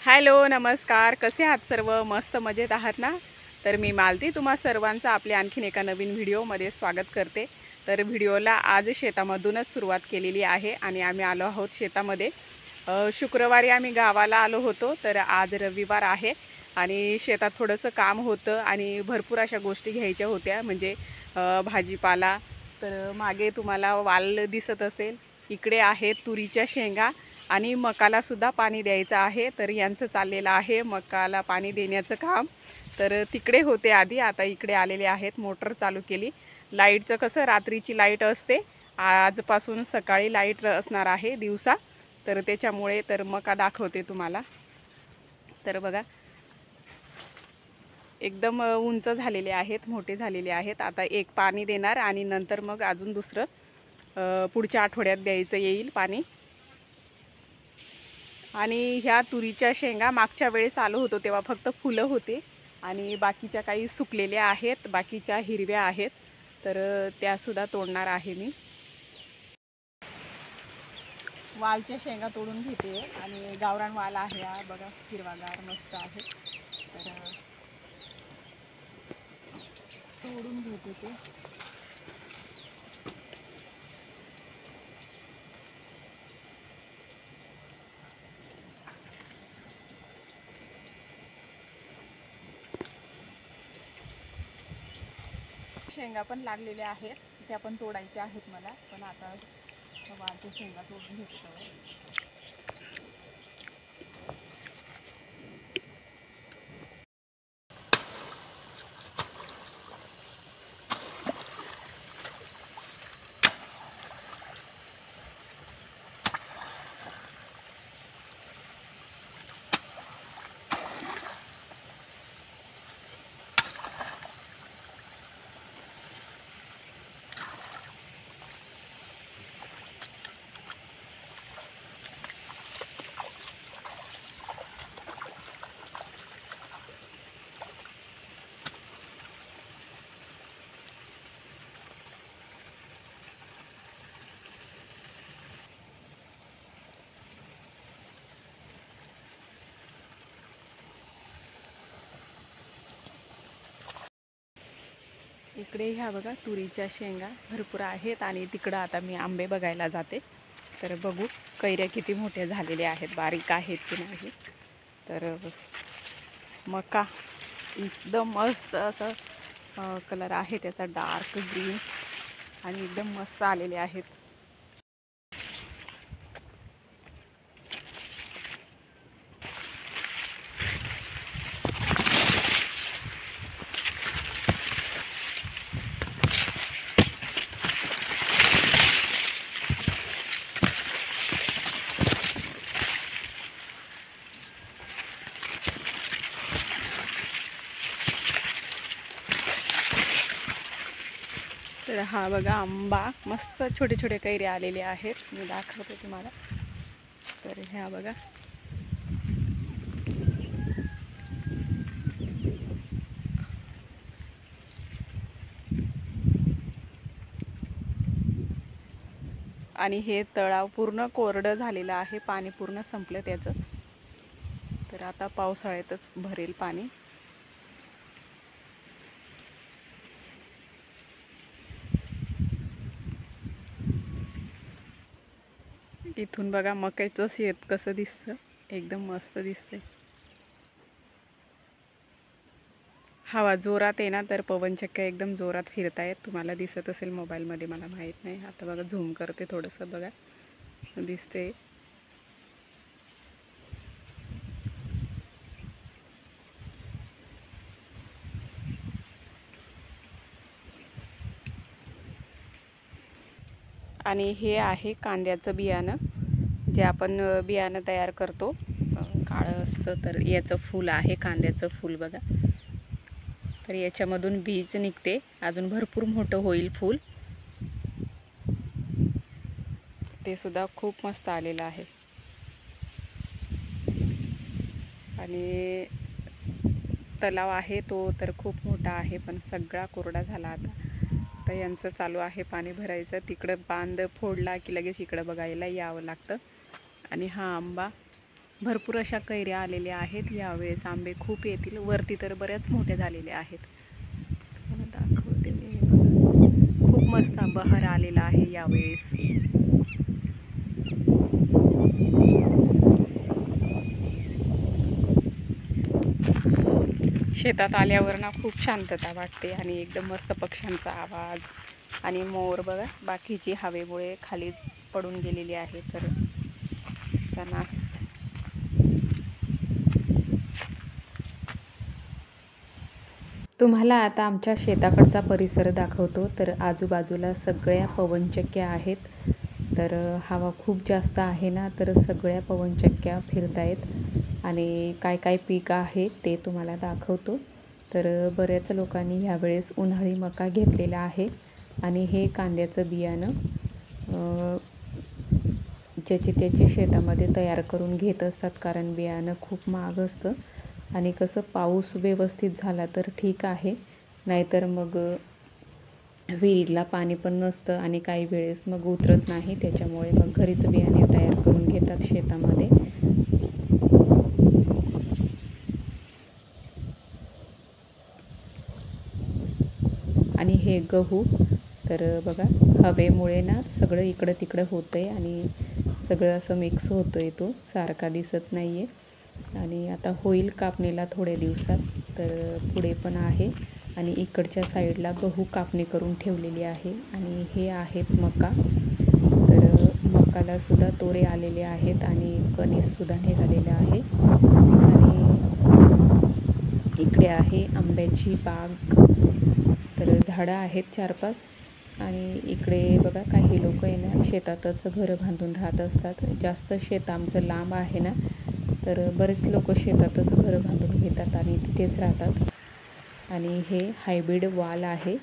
Hello नमस्कार, कसे आहात सर्व? मस्त मजेत आहात ना? तर मी मालती तुम्हा सर्वांचं आपल्या आणखीन एका नवीन व्हिडिओमध्ये स्वागत करते. तर व्हिडिओला आज शेतामधूनच सुरुवात केलेली आहे आणि आम्ही आलो आहोत शेतामध्ये. शुक्रवारी आम्ही गावाला आलो होतो, तर आज रविवार आहे आणि शेतात थोडंसं काम होतं आणि भरपूर अशा गोष्टी घ्यायच्या होत्या, म्हणजे भाजीपाला. तर मागे तुम्हाला वाल दिसत असेल, इकडे आहेत तुरीच्या शेंगा आणि मकाला सुद्धा पाणी द्यायचं आहे. तर यांचं चाललेलं आहे मकाला पाणी देण्याचं काम. तर तिकडे होते आधी, आता इकडे आलेले आहेत. मोटर चालू केली. लाईटचं कसं रात्रीची लाईट असते, आजपासून सकाळी लाईट असणार आहे दिवसा. तर त्याच्यामुळे तर मका दाखवते तुम्हाला. तर बघा, एकदम उंच झालेले आहेत, मोठे झालेले आहेत. आता एक पाणी देणार आणि नंतर मग अजून दुसरं पुढच्या आठवड्यात द्यायचं येईल पाणी. आणि ह्या तुरीच्या शेंगा मागच्या वेळेस आलो होतो तेव्हा फक्त फुलं होते आणि बाकीच्या काही सुकलेल्या आहेत, बाकीच्या हिरव्या आहेत. तर त्यासुद्धा तोडणार आहे मी. वालच्या शेंगा तोडून घेते आणि गावरान वाल आहे हा बघा, हिरवागार मस्त आहे. तर तोडून घेते ते. शेंगा पण लागलेल्या आहेत, त्या पण तोडायच्या आहेत मला, पण आता वालच्या शेंगा तोडून घेते. इकडे ह्या बघा तुरीच्या शेंगा भरपूर आहेत आणि तिकडं आता मी आंबे बघायला जाते. तर बघू कैऱ्या किती मोठ्या झालेल्या आहेत, बारीक आहेत की नाही. तर मका एकदम मस्त असं कलर आहे त्याचा, डार्क ग्रीन, आणि एकदम मस्त आलेले आहेत. तर हा बघा आंबा, मस्त छोटे छोटे कैरे आलेले आहेत, मी दाखवते तुम्हाला. तर ह्या बघा, आणि हे तळाव पूर्ण कोरडं झालेलं आहे, पाणी पूर्ण संपलं त्याचं. तर आता पावसाळ्यातच भरेल पाणी. इथून बघा मक्याचं शेत कसं दिसतं, एकदम मस्त दिसतंय. हवा जोरात आहे ना, तर पवनचक्क्या एकदम जोरात फिरतायत. तुम्हाला दिसत असेल मोबाईलमध्ये, मला माहीत नाही. आता बघा झूम करते थोडंसं, बघा दिसते. आणि हे आहे कांद्याचं बियाणं, जे आपण बियाणं तयार करतो, काळं असतं. तर याचं फूल आहे, कांद्याचं फूल बघा. तर याच्यामधून बीज निघते, अजून भरपूर मोठं होईल फूल. ते सुद्धा खूप मस्त आलेलं आहे. आणि तलाव आहे तो तर खूप मोठा आहे, पण सगळा कोरडा झाला आता. तर यांचं चालू आहे पाणी भरायचं. तिकडं बांध फोडला की लगेच इकडं बघायला यावं लागतं. आणि हा आंबा भरपूर अशा कैऱ्या आलेल्या आहेत यावेळेस. आंबे खूप येतील, वरती तर बऱ्याच मोठ्या झालेल्या आहेत. तुम्हाला दाखवते मी. हे बघा, खूप मस्त बहर आलेला आहे यावेळेस. शेतात आल्यावर ना खूप शांतता वाटते आणि एकदम मस्त पक्ष्यांचा आवाज आणि मोर बघा. बाकीची हवेमुळे खाली पडून गेलेली आहे तर तिचा नाश. तुम्हाला आता आमच्या शेताकडचा परिसर दाखवतो. तर आजूबाजूला सगळ्या पवनचक्क्या आहेत. तर हवा खूप जास्त आहे ना, तर सगळ्या पवनचक्क्या फिरतायत आणि काय काय पीक आहे ते तुम्हाला दाखवतो. तर बऱ्याच लोकांनी ह्यावेळेस उन्हाळी मका घेतलेला आहे आणि हे कांद्याचं बियाणं ज्याचे त्याचे शेतामध्ये तयार करून घेत असतात, कारण बियाणं खूप महाग असतं. आणि कसं पाऊस व्यवस्थित झाला तर ठीक आहे, नाहीतर मग विहिरीला पाणी पण नसतं आणि काही वेळेस मग उतरत नाही, त्याच्यामुळे मग घरीच बियाणे तयार करून घेतात शेतामध्ये. आणि हे गहू तर बघा, हवेमुळे ना सगळं इकडं तिकडं होतं आहे आणि सगळं असं मिक्स होतो आहे, तो सारखा दिसत नाही आहे. आणि आता होईल कापणीला थोड्या दिवसात. तर पुढे पण आहे आणि इकडच्या साईडला गहू कापणी करून ठेवलेली आहे. आणि हे आहेत मका. तर मकाला सुद्धा तोरे आलेले आहेत आणि कणीससुद्धा निघालेलं आहे. आणि इकडे आहे आंब्याची बाग. तर झाडं आहेत 4-5. आणि इकडे बघा, काही लोक आहे ना शेतातच घरं बांधून राहत असतात. जास्त शेत आमचं लांब आहे ना, तर बरेच लोक शेतातच घरं बांधून घेतात आणि तिथेच राहतात. आणि हे हायब्रिड वाल आहे.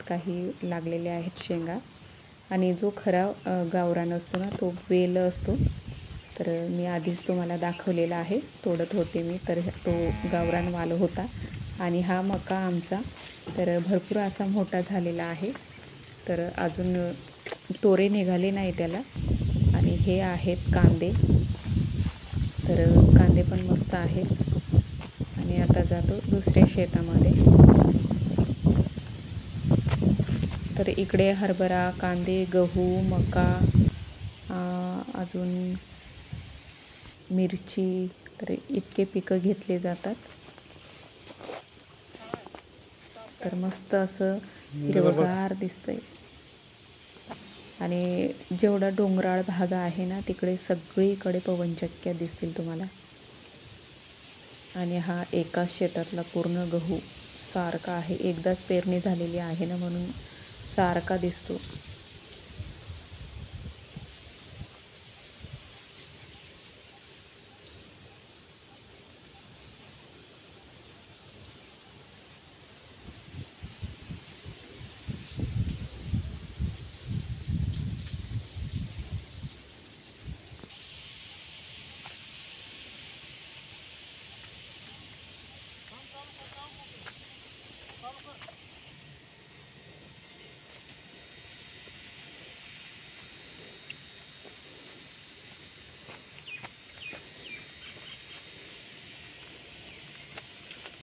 काही लागलेले आहेत शेंगा. आणि जो खरा गावरान असतो ना, तो वेल असतो. तर मी आधीच तुम्हाला दाखवलेला आहे, तोडत होते मी, तर तो गावरान वाल होता. आणि हा मका आमचा तर भरपूर असा मोठा झालेला आहे. तर अजून तोरे निघाले नाही त्याला. आणि हे आहेत कांदे. तर कांदे पण मस्त आहेत. आणि आता जातो दुसऱ्या शेतामध्ये. तर इकडे हरभरा, कांदे, गहू, मका, अजून मिरची, तर इतके पिकं घेतले जातात. तर मस्त असं हिरवगार दिसतंय. आणि जेवढा डोंगराळ भाग आहे ना, तिकडे सगळीकडे पवनचक्क्या दिसतील तुम्हाला. आणि हा एकाच शेतातला पूर्ण गहू सारखा आहे. एकदाच पेरणी झालेली आहे ना, म्हणून सारखा दिसतो.